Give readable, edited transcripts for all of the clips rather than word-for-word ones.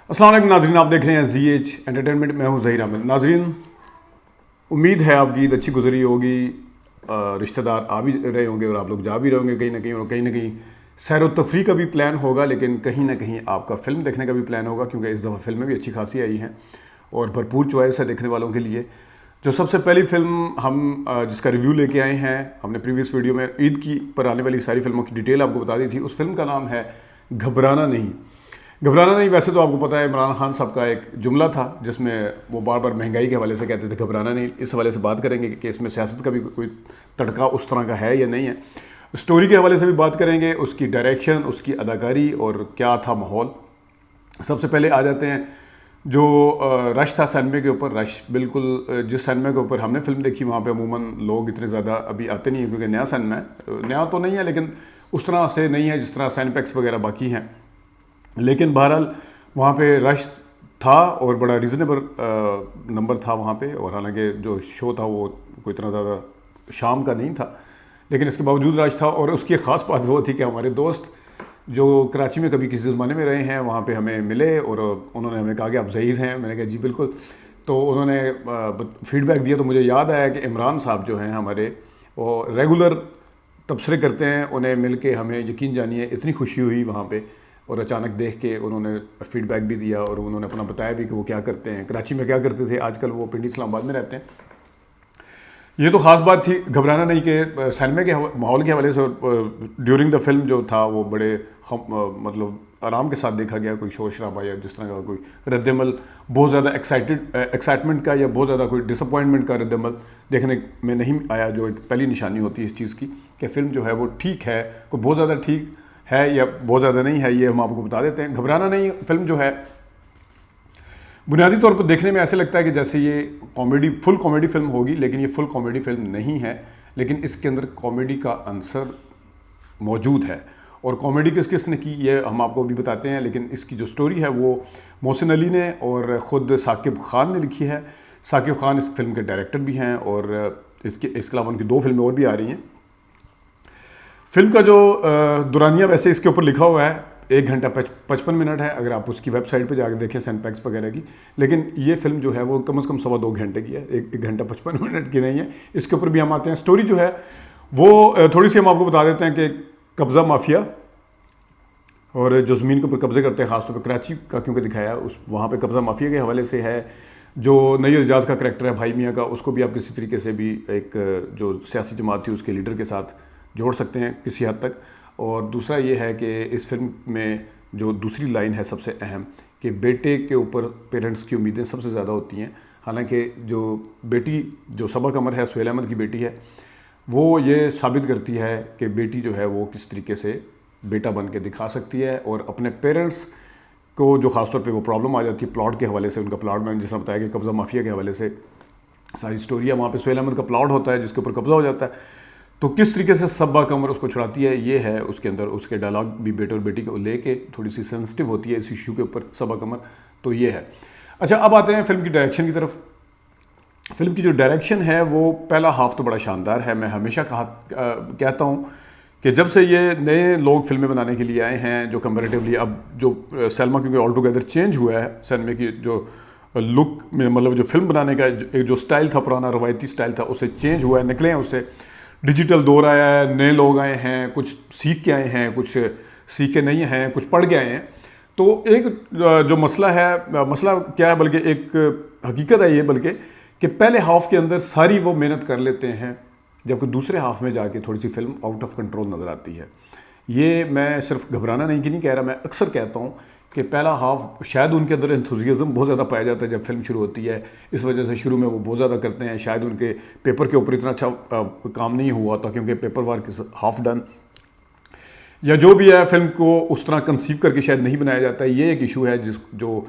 अस्सलाम वालेकुम नाज़रीन, आप देख रहे हैं ZH एंटरटेनमेंट। मैं हूं ज़हीर अहमद। नाज़रीन, उम्मीद है आपकी ईद अच्छी गुजरी होगी। रिश्तेदार आ भी रहे होंगे और आप लोग जा भी रहे होंगे कहीं ना कहीं, और कहीं ना कहीं सैर व तफरी का भी प्लान होगा, लेकिन कहीं ना कहीं आपका फ़िल्म देखने का भी प्लान होगा, क्योंकि इस दफ़ा फिल्में भी अच्छी खासी आई हैं और भरपूर चॉइस है देखने वालों के लिए। जो सबसे पहली फ़िल्म हम जिसका रिव्यू लेके आए हैं, हमने प्रीवियस वीडियो में ईद की पर आने वाली सारी फिल्मों की डिटेल आपको बता दी थी। उस फिल्म का नाम है घबराना नहीं। घबराना नहीं, वैसे तो आपको पता है इमरान खान साहब का एक जुमला था जिसमें वो बार बार महंगाई के हवाले से कहते थे घबराना नहीं। इस हवाले से बात करेंगे कि इसमें सियासत का भी कोई तड़का उस तरह का है या नहीं है। स्टोरी के हवाले से भी बात करेंगे, उसकी डायरेक्शन, उसकी अदाकारी और क्या था माहौल। सबसे पहले आ जाते हैं जो रश था सिनेमा के ऊपर। रश बिल्कुल जिस सिनेमा के ऊपर हमने फिल्म देखी वहाँ पे अमूमन लोग इतने ज़्यादा अभी आते नहीं हैं, क्योंकि नया सिनेमा है। नया तो नहीं है लेकिन उस तरह से नहीं है जिस तरह सिनेपैक्स वगैरह बाकी हैं, लेकिन बहरहाल वहाँ पे रश था और बड़ा रीज़नेबल नंबर था वहाँ पे। और हालांकि जो शो था वो कोई इतना ज़्यादा शाम का नहीं था, लेकिन इसके बावजूद रश था। और उसकी ख़ास बात वो थी कि हमारे दोस्त जो कराची में कभी किसी ज़माने में रहे हैं वहाँ पे हमें मिले और उन्होंने हमें कहा कि आप ज़हीर हैं। मैंने कहा जी बिल्कुल। तो उन्होंने फ़ीडबैक दिया, तो मुझे याद आया कि इमरान साहब जो हैं हमारे, वो रेगुलर तबसरे करते हैं। उन्हें मिल के हमें यकीन जानिए इतनी खुशी हुई वहाँ पे, और अचानक देख के उन्होंने फ़ीडबैक भी दिया और उन्होंने अपना बताया भी कि वो क्या करते हैं, कराची में क्या करते थे, आजकल वो पिंडी इस्लामाबाद में रहते हैं। ये तो ख़ास बात थी घबराना नहीं के सिनेमा के माहौल के हवाले से। ड्यूरिंग द फिल्म जो था वो बड़े मतलब आराम के साथ देखा गया। कोई शोर शराबा या जिस तरह का कोई रद्दमल बहुत ज़्यादा एक्साइटमेंट का या बहुत ज़्यादा कोई डिसअपॉइंटमेंट का रद्दमल देखने में नहीं आया, जो एक पहली निशानी होती है इस चीज़ की कि फ़िल्म जो है वो ठीक है। कोई बहुत ज़्यादा ठीक है या बहुत ज़्यादा नहीं है, ये हम आपको बता देते हैं। घबराना नहीं फिल्म जो है बुनियादी तौर पर देखने में ऐसे लगता है कि जैसे ये कॉमेडी, फुल कॉमेडी फिल्म होगी, लेकिन ये फुल कॉमेडी फिल्म नहीं है। लेकिन इसके अंदर कॉमेडी का अंसर मौजूद है। और कॉमेडी किस किस ने की ये हम आपको भी बताते हैं, लेकिन इसकी जो स्टोरी है वो मोहसिन अली ने और ख़ुद साकिब खान ने लिखी है। साकिब खान इस फिल्म के डायरेक्टर भी हैं और इसके अलावा उनकी 2 फिल्में और भी आ रही हैं। फिल्म का जो दुरानिया वैसे इसके ऊपर लिखा हुआ है 1 घंटा 55 मिनट है, अगर आप उसकी वेबसाइट पे जाकर देखें सिनेपैक्स वगैरह की। लेकिन ये फिल्म जो है वो कम से कम 2.25 घंटे की है, 1 घंटा 55 मिनट की नहीं है। इसके ऊपर भी हम आते हैं। स्टोरी जो है वो थोड़ी सी हम आपको बता देते हैं कि कब्ज़ा माफिया और जो ज़मीन के ऊपर कब्ज़े करते हैं, ख़ासतौर पर कराची का क्योंकि दिखाया उस वहाँ पर कब्ज़ा माफिया के हवाले से है। जो नैयर एजाज का करैक्टर है भाई मियाँ का, उसको भी आप किसी तरीके से भी एक जो सियासी जमात थी उसके लीडर के साथ जोड़ सकते हैं किसी हद तक। और दूसरा ये है कि इस फिल्म में जो दूसरी लाइन है सबसे अहम, कि बेटे के ऊपर पेरेंट्स की उम्मीदें सबसे ज़्यादा होती हैं। हालांकि जो बेटी जो सबा कमर है, सुहेल अहमद की बेटी है, वो ये साबित करती है कि बेटी जो है वो किस तरीके से बेटा बन के दिखा सकती है। और अपने पेरेंट्स को जो ख़ासतौर पे वो प्रॉब्लम आ जाती है प्लॉट के हवाले से, उनका प्लॉट मैंने जिस तरह बताया कि कब्ज़ा माफिया के हवाले से सारी स्टोरी है। वहाँ पे सुहेल अहमद का प्लॉट होता है जिसके ऊपर कब्ज़ा हो जाता है, तो किस तरीके से सबा कमर उसको छुड़ाती है ये है उसके अंदर। उसके डायलॉग भी बेटे और बेटी को लेके थोड़ी सी सेंसिटिव होती है इस इशू के ऊपर सबा कमर, तो ये है। अच्छा, अब आते हैं फिल्म की डायरेक्शन की तरफ। फिल्म की जो डायरेक्शन है वो पहला हाफ तो बड़ा शानदार है। मैं हमेशा कहता हूँ कि जब से ये नए लोग फिल्में बनाने के लिए आए हैं, जो कंपैरेटिवली अब जो सलमा क्योंकि ऑल टुगेदर चेंज हुआ है सिनेमा की जो लुक में, मतलब जो फिल्म बनाने का एक जो स्टाइल था, पुराना रवायती स्टाइल था, उससे चेंज हुआ है, निकले हैं उससे। डिजिटल दौर आया है, नए लोग आए हैं, कुछ सीख के आए हैं, कुछ सीख के नहीं हैं, कुछ पढ़ के आए हैं। तो एक जो मसला है, मसला क्या है बल्कि एक हकीकत है ये, बल्कि कि पहले हाफ के अंदर सारी वो मेहनत कर लेते हैं, जबकि दूसरे हाफ में जाके थोड़ी सी फिल्म आउट ऑफ कंट्रोल नज़र आती है। ये मैं सिर्फ घबराना नहीं कि नहीं कह रहा, मैं अक्सर कहता हूँ कि पहला हाफ शायद उनके अंदर एंथुजियाज़म बहुत ज़्यादा पाया जाता है जब फिल्म शुरू होती है। इस वजह से शुरू में वो बहुत ज़्यादा करते हैं। शायद उनके पेपर के ऊपर इतना अच्छा काम नहीं हुआ था क्योंकि paper work is half done, या जो भी है फिल्म को उस तरह कंसीव करके शायद नहीं बनाया जाता है। ये एक इशू है जो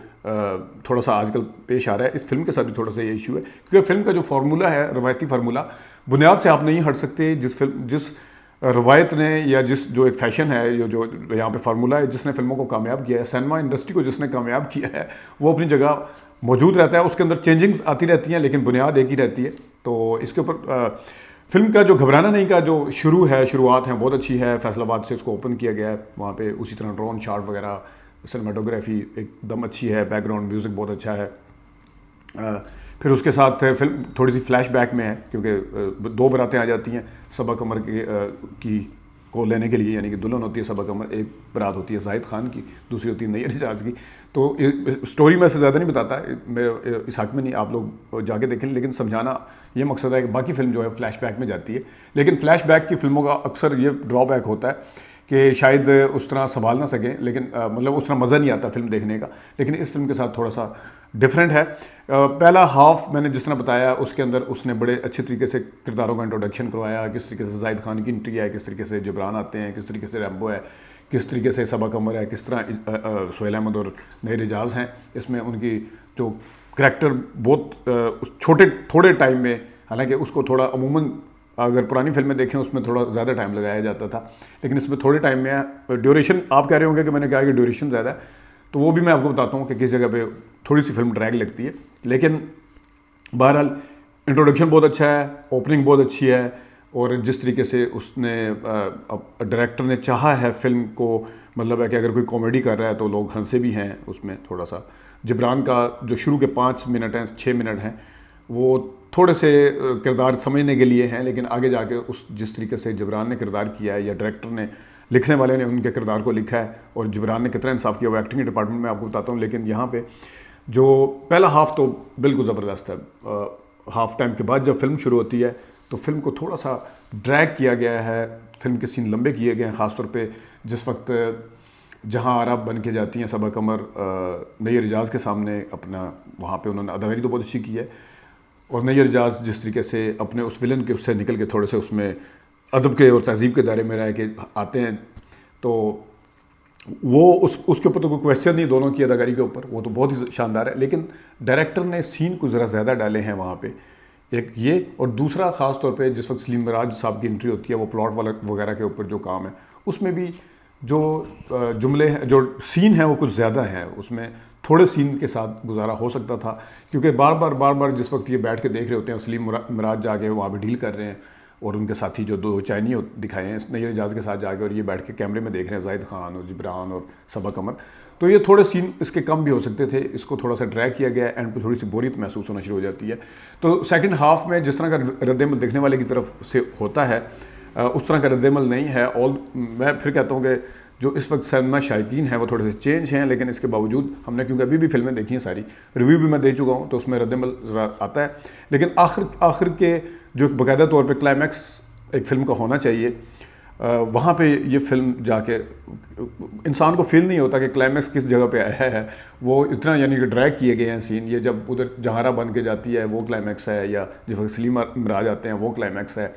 थोड़ा सा आजकल पेश आ रहा है। इस फिल्म के साथ भी थोड़ा सा ये इशू है, क्योंकि फिल्म का जो फार्मूला है, रवायती फार्मूला, बुनियाद से आप नहीं हट सकते। जिस रवायत ने या जिस जो एक फ़ैशन है, जो यहाँ पे फार्मूला है, जिसने फिल्मों को कामयाब किया है, सिनेमा इंडस्ट्री को जिसने कामयाब किया है, वो अपनी जगह मौजूद रहता है। उसके अंदर चेंजिंग्स आती रहती हैं लेकिन बुनियाद एक ही रहती है। तो इसके ऊपर फिल्म का जो घबराना नहीं का जो शुरुआत है बहुत अच्छी है। फैसलाबाद से इसको ओपन किया गया है, वहाँ पे उसी तरह ड्रोन शॉट वगैरह सिनेमाटोग्राफी एकदम अच्छी है, बैकग्राउंड म्यूज़िक बहुत अच्छा है। फिर उसके साथ फिल्म थोड़ी सी फ्लैशबैक में है, क्योंकि दो बारातें आ जाती हैं सबा कमर की को लेने के लिए, यानी कि दुल्हन होती है सबा कमर, एक बारात होती है जाहिद खान की, दूसरी होती है नैयर इजाज़ की। तो स्टोरी में से ज़्यादा नहीं बताता मेरे इस हक़ में नहीं, आप लोग जाके देखें, लेकिन समझाना ये मकसद है कि बाकी फ़िल्म जो है फ्लैशबैक में जाती है। लेकिन फ्लैशबैक की फ़िल्मों का अक्सर ये ड्रॉबैक होता है कि शायद उस तरह संभाल ना सकें, लेकिन मतलब उस तरह मज़ा नहीं आता फ़िल्म देखने का। लेकिन इस फिल्म के साथ थोड़ा सा डिफरेंट है। पहला हाफ मैंने जिस तरह बताया उसके अंदर उसने बड़े अच्छे तरीके से किरदारों का इंट्रोडक्शन करवाया, किस तरीके से जाहिद खान की एंट्री है, किस तरीके से जबरान आते हैं, किस तरीके से रैम्बो है, किस तरीके से सबा कमर है, किस तरह सोहेल अहमद और नैयर इजाज़ हैं। इसमें उनकी जो करैक्टर बहुत छोटे थोड़े टाइम में, हालांकि उसको थोड़ा अमूमन अगर पुरानी फिल्में देखें उसमें थोड़ा ज़्यादा टाइम लगाया जाता था, लेकिन इसमें थोड़े टाइम में है। ड्यूरेशन आप कह रहे होंगे कि मैंने कहा कि ड्यूरेशन ज़्यादा है, तो वो भी मैं आपको बताता हूँ कि किस जगह पे थोड़ी सी फिल्म ड्रैग लगती है। लेकिन बहरहाल इंट्रोडक्शन बहुत अच्छा है, ओपनिंग बहुत अच्छी है, और जिस तरीके से उसने डायरेक्टर ने चाहा है फिल्म को, मतलब है कि अगर कोई कॉमेडी कर रहा है तो लोग हंसे भी हैं उसमें थोड़ा सा। जबरान का जो शुरू के 5 मिनट हैं 6 मिनट हैं वो थोड़े से किरदार समझने के लिए हैं, लेकिन आगे जाके उस जिस तरीके से जबरान ने किरदार किया है या डायरेक्टर ने, लिखने वाले ने उनके किरदार को लिखा है और जबरान ने कितना इंसाफ किया वो एक्टिंग के डिपार्टमेंट में आपको बताता हूँ। लेकिन यहाँ पे जो पहला हाफ तो बिल्कुल ज़बरदस्त है। हाफ टाइम के बाद जब फिल्म शुरू होती है तो फिल्म को थोड़ा सा ड्रैग किया गया है, फिल्म के सीन लंबे किए गए हैं, ख़ासतौर पे जिस वक्त जहाँ आराब बन के जाती हैं सबा कमर नैयर इजाज़ के सामने अपना, वहाँ पे उन्होंने अदाकारी तो बहुत अच्छी की है, और नैयर इजाज़ जिस तरीके से अपने उस विलन के उससे निकल के थोड़े से उसमें अदब के और तहज़ीब के दायरे में रह के आते हैं, तो वो उसके ऊपर तो कोई क्वेश्चन नहीं दोनों की अदाकारी के ऊपर, वो तो बहुत ही शानदार है। लेकिन डायरेक्टर ने सीन को ज़रा ज़्यादा डाले हैं वहाँ पे, एक ये, और दूसरा ख़ास तौर पे जिस वक्त सलीम मिराज साहब की एंट्री होती है वो प्लॉट वाला वगैरह के ऊपर जो काम है उसमें भी जो जुमले हैं, जो सीन है वो कुछ ज़्यादा है, उसमें थोड़े सीन के साथ गुजारा हो सकता था, क्योंकि बार बार जिस वक्त ये बैठ के देख रहे होते हैं सलीम मिराज जाके वहाँ पे डील कर रहे हैं और उनके साथी जो दो चाइनी दिखाए हैं नैयर इजाज़ के साथ जाके, और ये बैठ के कैमरे में देख रहे हैं जाहिद खान और जबरान और सबा कमर, तो ये थोड़े सीन इसके कम भी हो सकते थे। इसको थोड़ा सा ड्रैग किया गया, एंड पे थोड़ी सी बोरियत महसूस होना शुरू हो जाती है। तो सेकंड हाफ में जिस तरह का रद्दमल देखने वाले की तरफ से होता है उस तरह का रद्दमल नहीं है। और मैं फिर कहता हूँ कि जो इस वक्त सिनेमा शायकीन है वो थोड़े से चेंज हैं, लेकिन इसके बावजूद हमने, क्योंकि अभी भी फिल्में देखी हैं सारी, रिव्यू भी मैं दे चुका हूँ, तो उसमें रद्दमल आता है। लेकिन आखिर के जो बाकायदा तौर पे क्लाइमैक्स एक फ़िल्म का होना चाहिए, वहाँ पे ये फिल्म जाके इंसान को फील नहीं होता कि क्लाइमैक्स किस जगह पे आया है। वो इतना यानी कि ड्रैग किए गए हैं सीन, ये जब उधर जहारा बन के जाती है वो क्लाइमैक्स है, या जिस वक्त सलीम मिराज आते हैं वो क्लाइमैक्स है।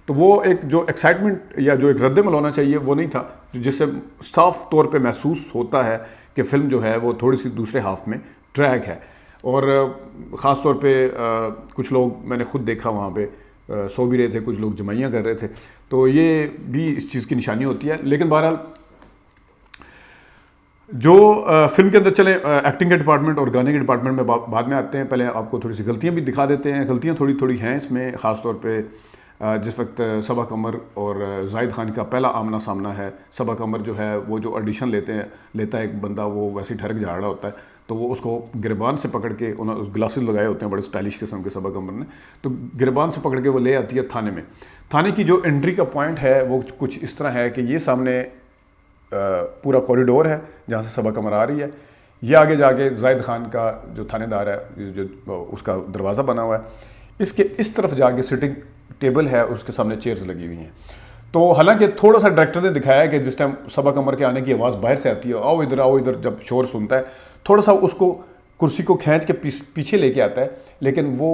तो वो एक जो एक्साइटमेंट या जो एक रद्दमल होना चाहिए वो नहीं था, जिससे साफ तौर पे महसूस होता है कि फ़िल्म जो है वो थोड़ी सी दूसरे हाफ में ड्रैग है। और ख़ास तौर पे कुछ लोग मैंने खुद देखा वहाँ पे सो भी रहे थे, कुछ लोग जमाइयाँ कर रहे थे, तो ये भी इस चीज़ की निशानी होती है। लेकिन बहरहाल जो फिल्म के अंदर चले, एक्टिंग के डिपार्टमेंट और गाने के डिपार्टमेंट में बाद में आते हैं। पहले आपको थोड़ी सी गलतियाँ भी दिखा देते हैं, गलतियाँ थोड़ी हैं इसमें, ख़ास तौर पे जिस वक्त सबा कमर और जाहिद खान का पहला आमना सामना है। सबा कमर जो है वो जो ऑडिशन लेता है एक बंदा, वो वैसे ही ठहरक जा रहा होता है, तो वो उसको गिरबान से पकड़ के, उन्होंने ग्लासेस लगाए होते हैं बड़े स्टाइलिश किस्म के सबा कमर ने, तो गिरबान से पकड़ के वो ले आती है थाने में। थाने की जो एंट्री का पॉइंट है वो कुछ इस तरह है कि ये सामने पूरा कॉरिडोर है जहाँ से सबा कमर आ रही है, ये आगे जाके जाहिद खान का जो थानेदार है जो उसका दरवाज़ा बना हुआ है, इसके इस तरफ जाके सिटिंग टेबल है, उसके सामने चेयर्स लगी हुई हैं। तो हालांकि थोड़ा सा डायरेक्टर ने दिखाया है कि जिस टाइम सबा कमर के आने की आवाज़ बाहर से आती है, आओ इधर, जब शोर सुनता है थोड़ा सा उसको कुर्सी को खींच के पीछे लेके आता है, लेकिन वो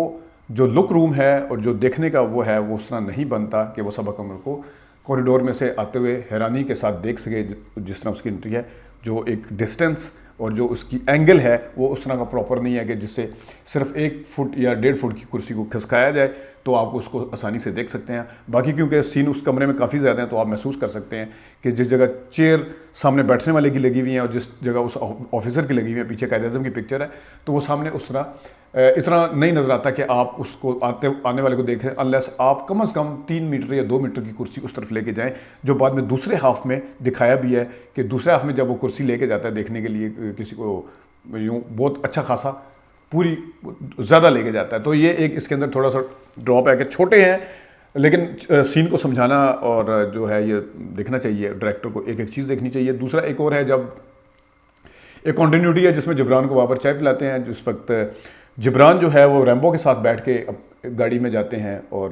जो लुक रूम है और जो देखने का वो है वो उस तरह नहीं बनता कि वो सबा कमर को कॉरिडोर में से आते हुए हैरानी के साथ देख सके। जिस तरह उसकी एंट्री है, जो एक डिस्टेंस और जो उसकी एंगल है वो उस तरह का प्रॉपर नहीं है कि जिससे सिर्फ 1 फुट या 1.5 फुट की कुर्सी को खिसकाया जाए तो आप उसको आसानी से देख सकते हैं। बाकी क्योंकि सीन उस कमरे में काफ़ी ज़्यादा हैं तो आप महसूस कर सकते हैं कि जिस जगह चेयर सामने बैठने वाले की लगी हुई है और जिस जगह उस ऑफिसर की लगी हुई है, पीछे कायद-ए-आज़म की पिक्चर है, तो वो सामने उस तरह इतना नहीं नज़र आता कि आप उसको आने वाले को देखें, अनलेस आप कम से कम 3 मीटर या 2 मीटर की कुर्सी उस तरफ लेके जाएं, जो बाद में दूसरे हाफ में दिखाया भी है कि दूसरे हाफ में जब वो कुर्सी लेके जाता है देखने के लिए किसी को, यूँ बहुत अच्छा खासा पूरी ज़्यादा लेके जाता है। तो ये एक इसके अंदर थोड़ा सा ड्रॉप है कि छोटे हैं, लेकिन सीन को समझाना और जो है ये देखना चाहिए, डायरेक्टर को एक एक चीज़ देखनी चाहिए। दूसरा एक और है, जब एक कॉन्टीन्यूटी है जिसमें जबरान को बाबर चाय पिलाते हैं, जिस वक्त जबरान जो है वो रैम्बो के साथ बैठ के गाड़ी में जाते हैं, और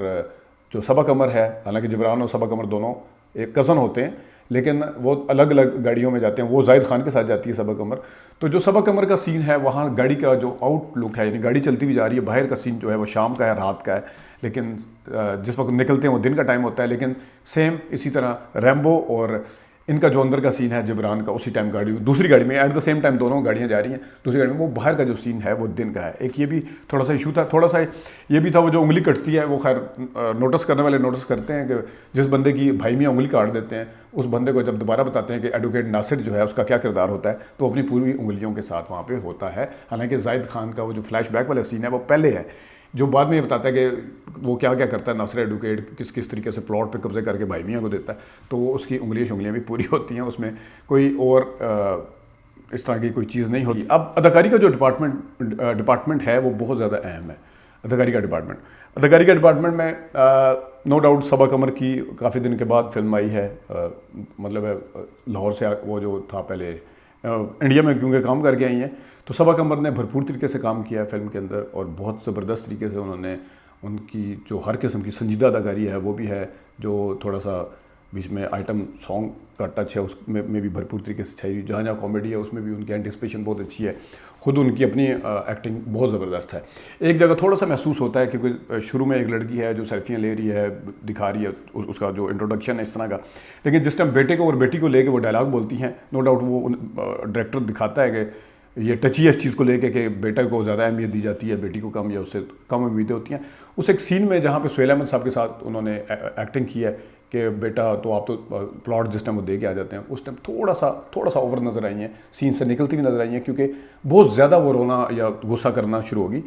जो सबा कमर है, हालांकि जबरान और सबा कमर दोनों एक कज़न होते हैं लेकिन वो अलग अलग गाड़ियों में जाते हैं, वो जाहिद खान के साथ जाती है सबा कमर। तो जो सबा कमर का सीन है वहाँ गाड़ी का जो आउटलुक है, यानी गाड़ी चलती हुई जा रही है, बाहर का सीन जो है वो शाम का है, रात का है, लेकिन जिस वक्त निकलते हैं वो दिन का टाइम होता है। लेकिन सेम इसी तरह रैम्बो और इनका जो अंदर का सीन है जबरान का, उसी टाइम गाड़ी दूसरी गाड़ी में एट द सेम टाइम दोनों गाड़ियाँ जा रही हैं, दूसरी गाड़ी में वो बाहर का जो सीन है वो दिन का है। एक ये भी थोड़ा सा इशू था, थोड़ा सा ये भी था, वो जो उंगली कटती है वो खैर नोटिस करने वाले नोटिस करते हैं कि जिस बंदे की भाई मियाँ उंगली काट देते हैं, उस बंदे को जब दोबारा बताते हैं कि एडवोकेट नासिर जो है उसका क्या किरदार होता है, तो अपनी पूरी उंगलियों के साथ वहाँ पर होता है। हालाँकि जाहिद खान का वो जो फ्लैशबैक वाला सीन है वो पहले है, जो बाद में ये बताता है कि वो क्या क्या करता है नासिर एडवोकेट, किस किस तरीके से प्लॉट पे कब्जे करके भाई मियाँ को देता है, तो वो उसकी उंगलियाँ भी पूरी होती हैं, उसमें कोई और इस तरह की कोई चीज़ नहीं होती। अब अदाकारी का जो डिपार्टमेंट है वो बहुत ज़्यादा अहम है। अदाकारी का डिपार्टमेंट में नो डाउट सबा कमर की काफ़ी दिन के बाद फिल्म आई है, मतलब लाहौर से वो जो था पहले इंडिया में क्योंकि काम करके आई हैं, तो सबा कमर ने भरपूर तरीके से काम किया है फिल्म के अंदर, और बहुत ज़बरदस्त तरीके से उन्होंने उनकी जो हर किस्म की संजीदा अदाकारी है वो भी है, जो थोड़ा सा बीच में आइटम सॉन्ग का टच है उसमें भी भरपूर तरीके से छाई, जहाँ जहाँ कॉमेडी है उसमें भी उनकी एंटिसिपेशन बहुत अच्छी है, खुद उनकी अपनी एक्टिंग बहुत ज़बरदस्त है। एक जगह थोड़ा सा महसूस होता है क्योंकि शुरू में एक लड़की है जो सेल्फियाँ ले रही है, दिखा रही है, उसका जो इंट्रोडक्शन है इस तरह का, लेकिन जिस टाइम बेटे को और बेटी को लेके वो डायलॉग बोलती हैं, नो डाउट वो डायरेक्टर दिखाता है कि ये टची है इस चीज़ को लेके कि बेटे को ज़्यादा अहमियत दी जाती है, बेटी को कम या उससे कम उम्मीदें होती हैं। उस एक सीन में जहाँ पे सुहेल अहमद साहब के साथ उन्होंने एक्टिंग की है कि बेटा तो आप तो प्लॉट जिस टाइम वो दे के आ जाते हैं, उस टाइम थोड़ा सा ओवर नज़र आई हैं, सीन से निकलती हुई नज़र आई हैं, क्योंकि बहुत ज़्यादा वो रोना या गुस्सा करना शुरू होगी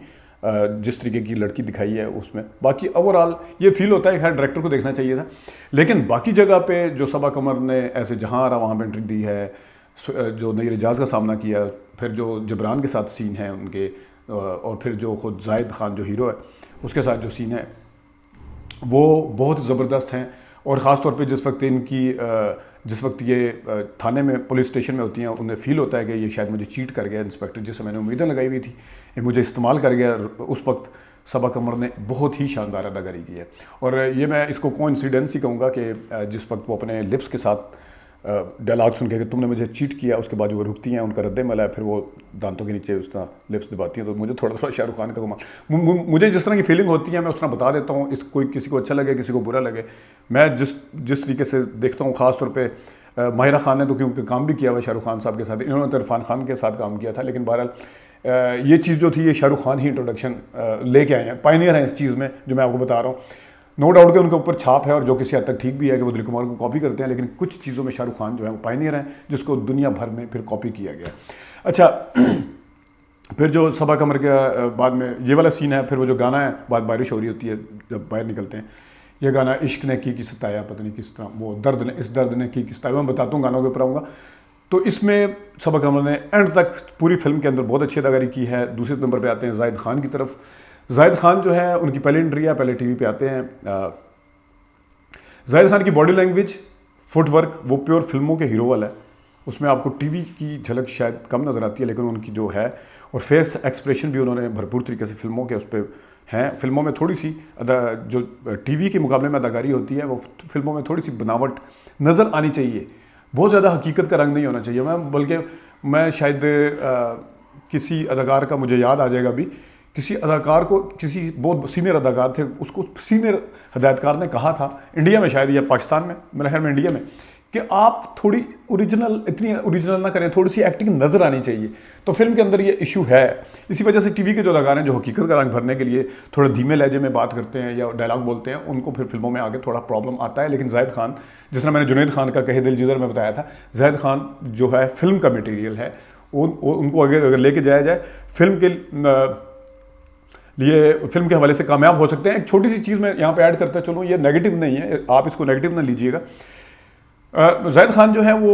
जिस तरीके की लड़की दिखाई है उसमें। बाकी ओवरऑल ये फील होता है कि हर डायरेक्टर को देखना चाहिए था, लेकिन बाकी जगह पे जो सबा कमर ने ऐसे जहाँ आ रहा वहाँ पर एंट्री दी है, जो नईर एजाज का सामना किया, फिर जो जबरान के साथ सीन है उनके, और फिर जो खुद जाहिद खान जो हीरो है उसके साथ जो सीन है वो बहुत ज़बरदस्त हैं। और ख़ास तौर पे जिस वक्त ये थाने में पुलिस स्टेशन में होती हैं, उन्हें फ़ील होता है कि ये शायद मुझे चीट कर गया इंस्पेक्टर, जिससे मैंने उम्मीदें लगाई हुई थी, ये मुझे इस्तेमाल कर गया। उस वक्त सबा कमर ने बहुत ही शानदार अदाकारी की है, और ये मैं इसको कोइंसिडेंस ही कहूँगा कि जिस वक्त वो अपने लिप्स के साथ डायलॉग सुन के कि तुमने मुझे चीट किया, उसके बाद वो रुकती हैं, उनका रद्द-ए-अमल है, फिर वो दांतों के नीचे उस तरह लिप्स दबाती हैं, तो मुझे थोड़ा सा शाहरुख खान का कमाल, मुझे जिस तरह की फीलिंग होती है मैं उस तरह बता देता हूँ। कोई किसी को अच्छा लगे, किसी को बुरा लगे, मैं जिस तरीके से देखता हूँ, ख़ास तौर पे माहिरा खान ने तो क्योंकि काम भी किया हुआ शाहरुख खान साहब के साथ, इन्होंने तो इरफान खान के साथ काम किया था, लेकिन बहरहाल ये चीज़ जो थी ये शाहरुख खान ही इंट्रोडक्शन लेके आए हैं, पायनियर हैं इस चीज़ में जो मैं आपको बता रहा हूँ। नो डाउट कि उनके ऊपर छाप है, और जो किसी हद तक ठीक भी है कि वो दिलीप कुमार को कॉपी करते हैं, लेकिन कुछ चीज़ों में शाहरुख खान जो है वो पायनियर हैं, जिसको दुनिया भर में फिर कॉपी किया गया। अच्छा, फिर जो सबा कमर के बाद में ये वाला सीन है, फिर वो जो गाना है, बाद बारिश हो रही होती है जब बाहर निकलते हैं, ये गाना इश्क ने की सताया, पता नहीं किस तरह, वो दर्द ने की सताया, मैं बताता हूँ, गानों के ऊपर आऊँगा। तो इसमें सबा कमर ने एंड तक पूरी फिल्म के अंदर बहुत अच्छी अदाकारी की है। दूसरे नंबर पर आते हैं जाहिद खान की तरफ। जाहिद खान जो है उनकी पहली एंट्री है, पहले टीवी पे आते हैं। जाहिद खान की बॉडी लैंग्वेज, फुटवर्क वो प्योर फिल्मों के हीरो वाला है, उसमें आपको टीवी की झलक शायद कम नज़र आती है, लेकिन उनकी जो है और फेस एक्सप्रेशन भी उन्होंने भरपूर तरीके से फिल्मों के उस पर हैं। फिल्मों में थोड़ी सी जो टीवी के मुकाबले में अदाकारी होती है, वो फिल्मों में थोड़ी सी बनावट नज़र आनी चाहिए, बहुत ज़्यादा हकीकत का रंग नहीं होना चाहिए। मैं शायद किसी अदाकार का मुझे याद आ जाएगा भी, किसी अदाकार को, किसी बहुत सीनियर अदाकार थे, उसको सीनियर हदायतकार ने कहा था इंडिया में, शायद या पाकिस्तान में, मेरे ख्याल में इंडिया में, कि आप थोड़ी ओरिजिनल, इतनी ओरिजिनल ना करें, थोड़ी सी एक्टिंग नज़र आनी चाहिए। तो फिल्म के अंदर ये इशू है। इसी वजह से टीवी के जो अदाकार हैं जो हकीकत का रंग भरने के लिए थोड़ा धीमे लहजे में बात करते हैं या डायलॉग बोलते हैं, उनको फिर फिल्मों में आगे थोड़ा प्रॉब्लम आता है। लेकिन जाहिद खान, जिस तरह मैंने जुनैद खान का कहे दिल जिगर में बताया था, जाहिद खान जो है फिल्म का मटीरियल है, उनको अगर लेके जाया जाए फिल्म के लिए, फिल्म के हवाले से कामयाब हो सकते हैं। एक छोटी सी चीज़ मैं यहाँ पे ऐड करता चलूँ, ये नेगेटिव नहीं है, आप इसको नेगेटिव ना लीजिएगा। जाहिद खान जो है वो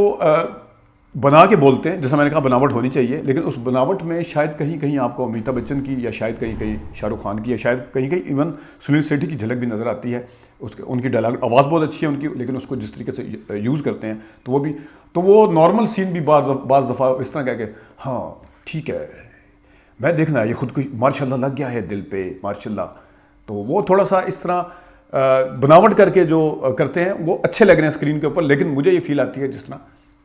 बना के बोलते हैं, जैसा मैंने कहा बनावट होनी चाहिए, लेकिन उस बनावट में शायद कहीं कहीं आपको अमिताभ बच्चन की, या शायद कहीं कहीं शाहरुख खान की, या शायद कहीं कहीं इवन सुनील शेट्टी की झलक भी नज़र आती है। उसके उनकी डायलॉग आवाज़ बहुत अच्छी है उनकी, लेकिन उसको जिस तरीके से यूज़ करते हैं तो वो नॉर्मल सीन भी बाज़ दफ़ा इस तरह कह के, हाँ ठीक है, मैं देखना ये खुद को माशाल्लाह लग गया है दिल पे माशाल्लाह, तो वो थोड़ा सा इस तरह बनावट करके जो करते हैं वो अच्छे लग रहे हैं स्क्रीन के ऊपर। लेकिन मुझे ये फील आती है जिस तरह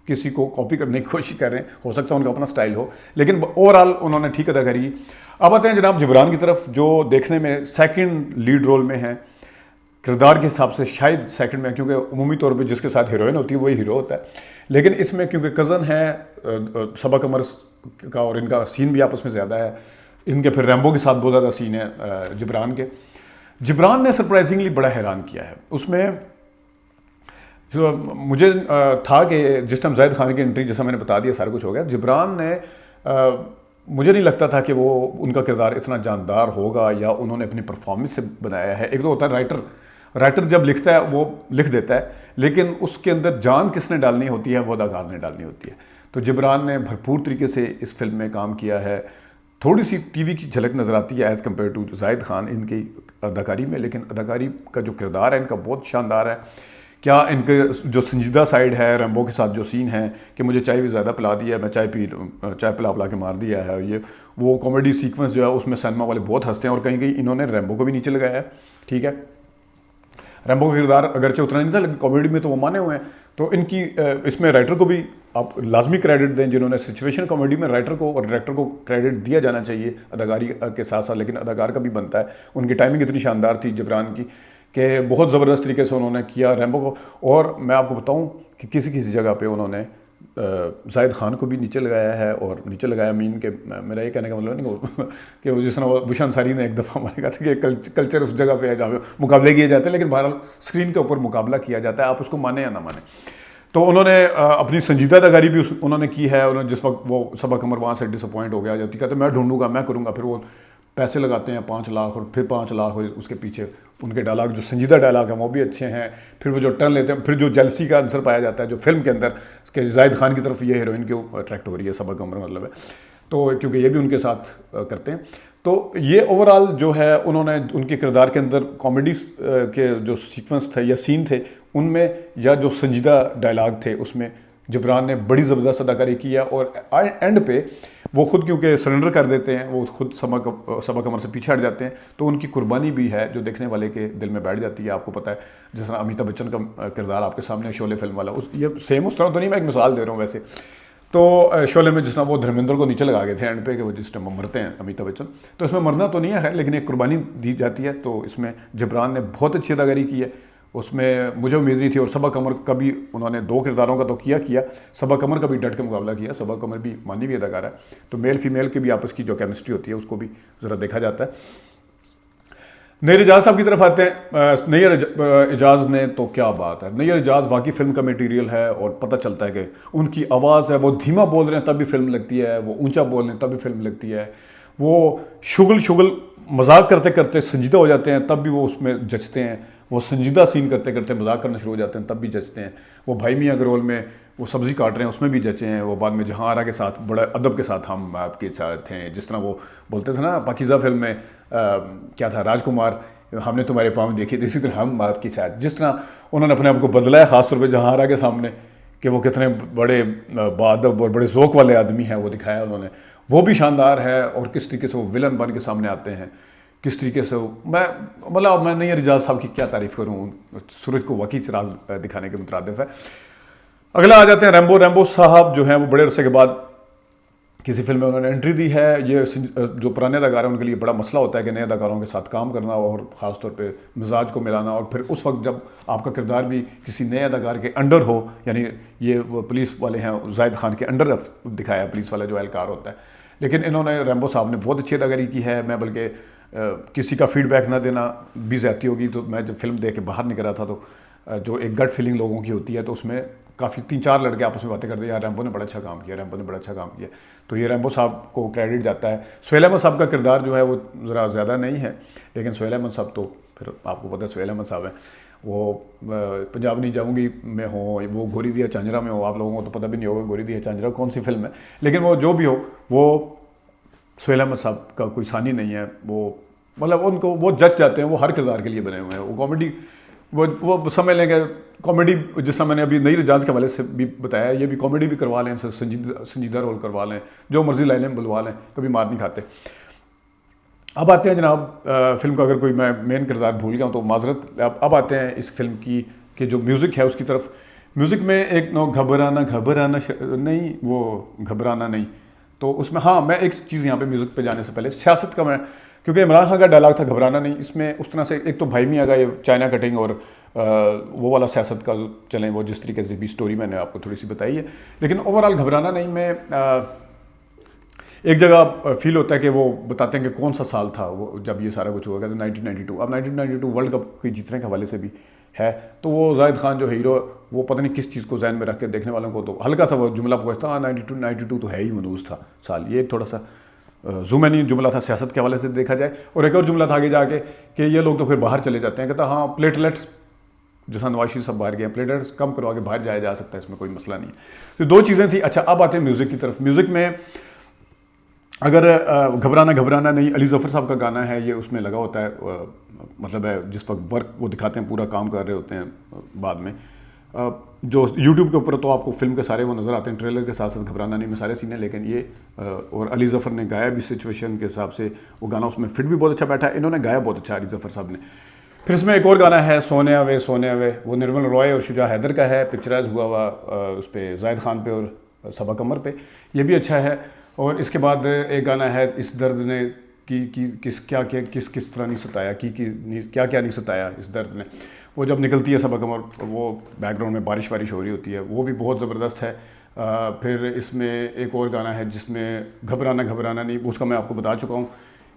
किसी को कॉपी करने की कोशिश कर रहे हैं। हो सकता है उनका अपना स्टाइल हो, लेकिन ओवरऑल उन्होंने ठीक अदा करी। अब आते हैं जनाब जिब्रान की तरफ, जो देखने में सेकंड लीड रोल में है, किरदार के हिसाब से शायद सेकंड में, क्योंकि उमूमी तौर पे जिसके साथ हीरोइन होती है वही हीरो होता है, लेकिन इसमें क्योंकि कज़न है सबा कमर का और इनका सीन भी आपस में ज़्यादा है, इनके फिर रैम्बो के साथ बहुत ज़्यादा सीन है जिब्रान के। जिब्रान ने सरप्राइजिंगली बड़ा हैरान किया है उसमें। जो मुझे था कि जिस टाइम जाहिद खान की एंट्री, जैसा मैंने बता दिया सारा कुछ हो गया, जिब्रान ने मुझे नहीं लगता था कि वो उनका किरदार इतना जानदार होगा या उन्होंने अपनी परफॉर्मेंस से बनाया है। एक तो होता है राइटर जब लिखता है वो लिख देता है, लेकिन उसके अंदर जान किसने डालनी होती है वो अदाकार ने डालनी होती है। तो जिब्रान ने भरपूर तरीके से इस फिल्म में काम किया है। थोड़ी सी टीवी की झलक नज़र आती है as compare to Zahid Khan इनकी अदाकारी में, लेकिन अदाकारी का जो किरदार है इनका बहुत शानदार है। क्या इनके जो संजीदा साइड है, रैम्बो के साथ जो सीन है कि मुझे चाय भी ज़्यादा पिला दी है, मैं चाय पिला के मार दिया है, ये वो कॉमेडी सीक्वेंस जो है उसमें सिनेमा वाले बहुत हंसते हैं। और कहीं कहीं इन्होंने रैम्बो को भी नीचे लगाया है, ठीक है। रैम्बो का किरदार अगरचे उतना नहीं था, लेकिन कॉमेडी में तो वो माने हुए हैं। तो इनकी इसमें राइटर को भी आप लाजमी क्रेडिट दें, जिन्होंने सिचुएशन कॉमेडी में राइटर को और डायरेक्टर को क्रेडिट दिया जाना चाहिए अदाकारी के साथ साथ, लेकिन अदाकार का भी बनता है। उनकी टाइमिंग इतनी शानदार थी जिब्रान की कि बहुत ज़बरदस्त तरीके से उन्होंने किया रैम्बो को। और मैं आपको बताऊं कि किसी किसी जगह पे उन्होंने जाहिद खान को भी नीचे लगाया है, और नीचे लगाया मीन के मेरा ये कहने का मतलब नहीं कि जिस तरह बुशा अंसारी ने एक दफ़ा हमारे कहा था कि कल्चर उस जगह पे है जहाँ पे मुकाबले किए जाते हैं, लेकिन बहरहाल स्क्रीन के ऊपर मुकाबला किया जाता है, आप उसको माने या ना माने। तो उन्होंने अपनी संजीदा अदाकारी भी उन्होंने की है। उन्होंने जिस वक्त वो सबा कमर वहाँ से डिसअपॉइंट हो गया, जब कहते मैं ढूंढूंगा, मैं करूँगा, फिर वो पैसे लगाते हैं 5 लाख और फिर 5 लाख उसके पीछे उनके डायलॉग, जो संजीदा डायलॉग हैं वो भी अच्छे हैं। फिर वो जो टर्न लेते हैं, फिर जो जेलसी का आंसर पाया जाता है जो फिल्म के अंदर कि जाहिद खान की तरफ ये हीरोइन क्यों अट्रैक्ट हो रही है, सबा कमर मतलब है, तो क्योंकि ये भी उनके साथ करते हैं। तो ये ओवरऑल जो है उन्होंने उनके किरदार के अंदर कॉमेडी के जो सीक्वेंस थे या सीन थे उनमें, या जो संजीदा डायलॉग थे उसमें जिब्रान ने बड़ी ज़बरदस्त अदाकारी की है। और एंड पे वो खुद क्योंकि सरेंडर कर देते हैं, वो खुद सबा कमर से पीछे हट जाते हैं, तो उनकी कुर्बानी भी है जो देखने वाले के दिल में बैठ जाती है। आपको पता है जिस तरह अमिताभ बच्चन का किरदार आपके सामने शोले फिल्म वाला, ये सेम उस तरह तो नहीं, मैं एक मिसाल दे रहा हूँ वैसे। तो शोले में जिस तरह वो धर्मेंद्र को नीचे लगा गए थे एंड पे कि वो जिस टाइम मरते हैं अमिताभ बच्चन, तो इसमें मरना तो नहीं है लेकिन एक कुर्बानी दी जाती है। तो इसमें जिब्रान ने बहुत अच्छी अदाकारी की है, उसमें मुझे उम्मीद नहीं थी। और सबा कमर का भी उन्होंने 2 किरदारों का तो किया, सबा कमर का भी डट के मुकाबला किया। सबा कमर भी मानी हुई अदाकार है, तो मेल फीमेल की भी आपस की जो केमिस्ट्री होती है उसको भी ज़रा देखा जाता है। नैयर इजाज़ साहब की तरफ आते हैं। नैयर इजाज़ ने तो क्या बात है, नैयर इजाज़ वाकई फ़िल्म का मटेरियल है। और पता चलता है कि उनकी आवाज़ है, वो धीमा बोल रहे हैं तब भी फिल्म लगती है, वो ऊंचा बोल रहे हैं तब भी फिल्म लगती है, वो शुगल मजाक करते करते संजीदा हो जाते हैं तब भी वो उसमें जचते हैं, वो संजीदा सीन करते करते मजाक करना शुरू हो जाते हैं तब भी जचते हैं। वो भाई मियाँ के रोल में वो सब्ज़ी काट रहे हैं उसमें भी जचे हैं। वो बाद में जहाँ आरा के साथ बड़ा अदब के साथ हम आपके साथ हैं, जिस तरह वो बोलते थे ना पाकीज़ा फिल्म में क्या था, राजकुमार हमने तुम्हारे पाँव देखे थे, इसी तरह हम आपके साथ, जिस तरह उन्होंने अपने आप को बदला है ख़ासतौर पर जहाँ आरा के सामने कि वो कितने बड़े बादब और बड़े ज़ौक़ वाले आदमी हैं, वो दिखाया उन्होंने, वो भी शानदार है। और किस तरीके से वो विलन बन के सामने आते हैं, किस तरीके से मैं नैयर इजाज़ साहब की क्या तारीफ़ करूँ, सूरज को वाकई चिराग दिखाने के मुतरादिफ है। अगला आ जाते हैं रैम्बो। रैम्बो साहब जो हैं वो बड़े अरसे के बाद किसी फिल्म में उन्होंने एंट्री दी है। ये जो पुराने अदाकार हैं उनके लिए बड़ा मसला होता है कि नए अदाकारों के साथ काम करना और ख़ास तौर पे मिजाज को मिलाना, और फिर उस वक्त जब आपका किरदार भी किसी नए अदाकार के अंडर हो, यानी ये वो पुलिस वाले हैं, जाहिद खान के अंडर दिखाया पुलिस वाला जो एहलकार होता है। लेकिन इन्होंने रैम्बो साहब ने बहुत अच्छी अदाकारी की है। मैं बल्कि किसी का फीडबैक ना देना भी ज़्यादती होगी, तो मैं जब फिल्म देख के बाहर निकल रहा था तो जो एक गट फीलिंग लोगों की होती है, तो उसमें काफ़ी 3-4 लड़के आपस में बातें करते हैं, यार रैम्बो ने बड़ा अच्छा काम किया, रैम्बो ने बड़ा अच्छा काम किया। तो ये रैम्बो साहब को क्रेडिट जाता है। सुहेल अहमद साहब का किरदार जो है वो ज़रा ज़्यादा नहीं है, लेकिन सुहेल अहमद साहब तो फिर आपको पता है सुहेल अहमद साहब हैं, वो पंजाब नहीं जाऊँगी में हो, वो गोरी दिया चांजरा में हो, आप लोगों को तो पता भी नहीं होगा गोरी दिया चांजरा कौन सी फिल्म है, लेकिन वो जो भी हो, वो सुहेल अहमद साहब का कोई सानी नहीं है। वो मतलब उनको वो जज जाते हैं, वो हर किरदार के लिए बने हुए हैं। वो कॉमेडी वो समझ लेंगे कॉमेडी, जिस तरह मैंने अभी नई रजाज के हवाले से भी बताया, ये भी कॉमेडी भी करवा लें, संजीदा रोल करवा लें, जो मर्जी ला लें बुलवा लें, कभी मार नहीं खाते। अब आते हैं जनाब फिल्म का, अगर कोई मैं मेन किरदार भूल गया हूँ तो माजरत। अब आते हैं इस फिल्म की कि जो म्यूज़िक है उसकी तरफ। म्यूज़िक में एक नो घबराना नहीं, वो घबराना नहीं, तो उसमें हाँ मैं एक चीज़ यहाँ पे म्यूज़िक पे जाने से पहले सियासत का, मैं क्योंकि इमरान खान का डायलॉग था घबराना नहीं, इसमें उस तरह से एक तो भाई मियाँ का ये चाइना कटिंग और वो वाला सियासत का चलें, वो जिस तरीके से भी स्टोरी मैंने आपको थोड़ी सी बताई है, लेकिन ओवरऑल घबराना नहीं में एक जगह फील होता है कि वो बताते हैं कि कौन सा साल था वो जब ये सारा कुछ हुआ, कहते हैं 1992। अब 1992 वर्ल्ड कप के जीतने के हवाले से भी है, तो वो जाहिद खान जो हीरो, वो पता नहीं किस चीज़ को जहन में रख के देखने वालों को तो हल्का सा वो जुमला पहुँचता, हाँ 92 तो है ही मनूस था साल। ये थोड़ा सा जुमनी जुमला था सियासत के हवाले से देखा जाए। और एक और जुमला था आगे जाके कि ये लोग तो फिर बाहर चले जाते हैं, कहता हाँ प्लेटलेट्स, जैसा नवाज शरीफ सब बाहर गए, प्लेटलेट्स कम करवा के बाहर जाया जा सकता है, इसमें कोई मसला नहीं है। तो दो चीज़ें थी। अच्छा अब आते हैं म्यूज़िक की तरफ। म्यूज़िक में अगर घबराना नहीं, अली ज़फ़र साहब का गाना है, ये उसमें लगा होता है, मतलब है जिस वक्त वर्क वो दिखाते हैं पूरा काम कर रहे होते हैं बाद में, जो यूट्यूब के ऊपर तो आपको फिल्म के सारे वो नज़र आते हैं, ट्रेलर के साथ साथ घबराना नहीं में सारे सीन है, लेकिन ये और अली ज़फ़र ने गाया भी सिचुएशन के हिसाब से, वो गाना उसमें फिट भी बहुत अच्छा बैठा है, इन्होंने गाया बहुत अच्छा अली ज़फ़र साहब ने। फिर इसमें एक और गाना है सोने वे, वो निर्मल रॉय और शुजा हैदर का है, पिक्चराइज हुआ हुआ उस पर जाहिद खान पे और सबा कमर पे, ये भी अच्छा है। और इसके बाद एक गाना है इस दर्द ने किस तरह नहीं सताया, क्या नहीं सताया इस दर्द ने, वो जब निकलती है सबा कमर, वो बैकग्राउंड में बारिश वारिश हो रही होती है, वो भी बहुत ज़बरदस्त है। फिर इसमें एक और गाना है जिसमें घबराना नहीं, उसका मैं आपको बता चुका हूँ।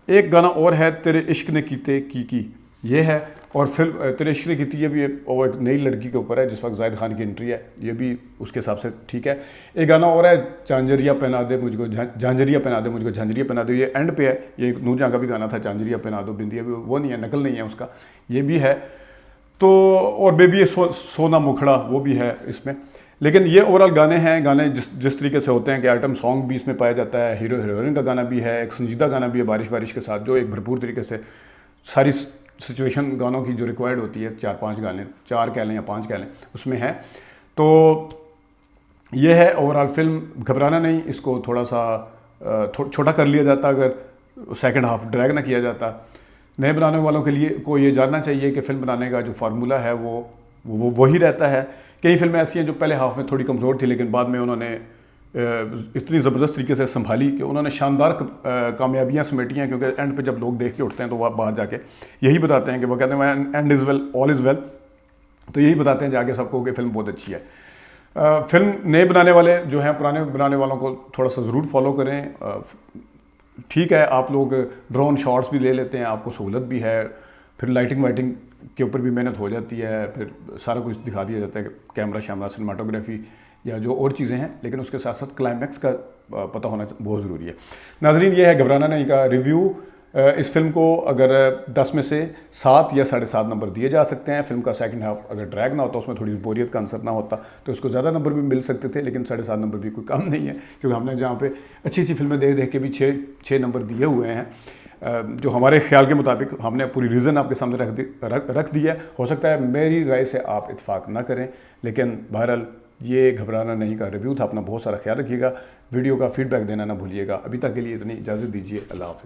एक गाना और है तेरे इश्क ने कीते की ये है, और फिल्म तेरे इश्क ने कीती ये भी और एक नई लड़की के ऊपर है जिस वक्त जाहिद खान की एंट्री है, ये भी उसके हिसाब से ठीक है। एक गाना और है झांझरिया पहना दे मुझको झांझरिया पहना दे, ये एंड पे है, ये नूरजहां का भी गाना था, झांझरिया पहना दो बिंदिया भी, वो नहीं है, नकल नहीं है उसका, ये भी है। तो और बेबी सोना मुखड़ा वो भी है इसमें। लेकिन ये ओवरऑल गाने जिस तरीके से होते हैं कि आइटम सॉन्ग भी इसमें पाया जाता है, हीरो हीरोइन का गाना भी है, एक संजीदा गाना भी है बारिश वारिश के साथ, जो एक भरपूर तरीके से सारी सिचुएशन गानों की जो रिक्वायर्ड होती है, 4-5 गाने, 4 कह लें या 5 कह लें, उसमें है। तो ये है ओवरऑल फिल्म। घबराना नहीं, इसको थोड़ा सा छोटा कर लिया जाता अगर सेकंड हाफ ड्रैग ना किया जाता। नए बनाने वालों के लिए को ये जानना चाहिए कि फ़िल्म बनाने का जो फार्मूला है वो वही रहता है। कई फिल्में ऐसी हैं जो पहले हाफ में थोड़ी कमज़ोर थी, लेकिन बाद में उन्होंने इतनी ज़बरदस्त तरीके से संभाली कि उन्होंने शानदार कामयाबियाँ समेटी हैं, क्योंकि एंड पे जब लोग देख के उठते हैं तो वह बाहर जाके यही बताते हैं कि वो कहते हैं and is well all is well, तो यही बताते हैं जाके सबको कि फ़िल्म बहुत अच्छी है। फिल्म नए बनाने वाले जो हैं पुराने बनाने वालों को थोड़ा सा ज़रूर फॉलो करें। ठीक है, आप लोग ड्रोन शॉट्स भी ले लेते हैं, आपको सहूलत भी है, फिर लाइटिंग वाइटिंग के ऊपर भी मेहनत हो जाती है, फिर सारा कुछ दिखा दिया जाता है, कैमरा शैमरा सिनेमाटोग्राफी या जो और चीज़ें हैं, लेकिन उसके साथ साथ क्लाइमैक्स का पता होना बहुत ज़रूरी है। नाज़रीन, ये है घबराना नहीं का रिव्यू। इस फिल्म को अगर 10 में से 7 या 7.5 नंबर दिए जा सकते हैं। फिल्म का सेकंड हाफ अगर ड्रैग ना होता, उसमें थोड़ी बोरियत का आंसर ना होता, तो उसको ज़्यादा नंबर भी मिल सकते थे, लेकिन 7.5 नंबर भी कोई कम नहीं है, क्योंकि हमने जहाँ पे अच्छी अच्छी फिल्में देख के भी 6 नंबर दिए हुए हैं, जो हमारे ख्याल के मुताबिक हमने पूरी रीज़न आपके सामने रख दी है। हो सकता है मेरी राय से आप इत्फाक ना करें, लेकिन बहरहाल ये घबराना नहीं का रिव्यू था। अपना बहुत सारा ख्याल रखिएगा, वीडियो का फीडबैक देना ना भूलिएगा। अभी तक के लिए इतनी इजाज़त दीजिए, अल्लाह हाफ़िज़।